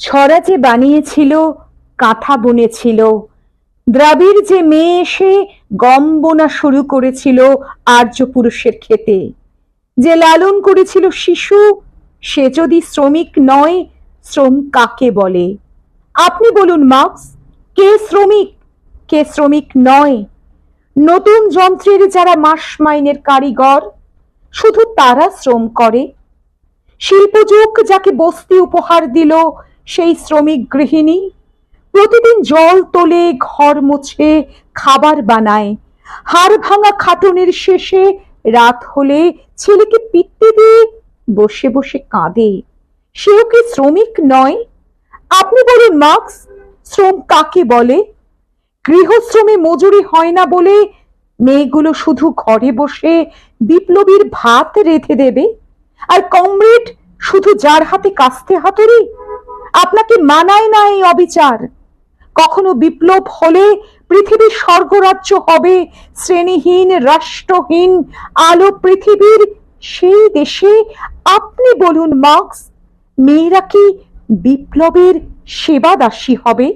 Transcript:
ছড়া যে বানিয়েছিল, কাঁথা বুনেছিল, দ্রাবিড় যে মেয়ে এসে গম বোনা শুরু করেছিল আর্য পুরুষের ক্ষেতে, যে লালন করেছিল শিশু, সে যদি শ্রমিক নয়, শ্রম কাকে বলে? আপনি বলুন মার্কস, কে শ্রমিক, কে শ্রমিক নয়? নতুন যন্ত্রের যারা মাস মাইনের কারিগর, শুধু তারা শ্রম করে? শিল্পযুগ যাকে বস্তি উপহার দিল, সেই শ্রমিক গৃহিণী প্রতিদিন জল তোলে, ঘর মোছে, খাবার বানায়, হাড় ভাঙা খাটুনির শেষে রাত হলে ছেলেকে পিত্তি দিয়ে বসে বসে কাঁদে। সেও কি শ্রমিক নয়? আপনি বলুন মার্কস, শ্রম কাকে বলে? গৃহশ্রমে মজুরি হয় না বলে মেয়েগুলো শুধু ঘরে বসে বিপ্লবীর ভাত রেঁধে দেবে, আর কমরেড শুধু যার হাতে কাস্তে হাতুড়ি? আপনাকে মানায় না এই অবিচার। কখনো বিপ্লব হলে পৃথিবীর স্বর্গরাজ্য হবে শ্রেণীহীন, রাষ্ট্রহীন, আলো পৃথিবীর সেই দেশে। আপনি বলুন মার্কস, মেয়েরা কি বিপ্লবের সেবাদাসী হবে?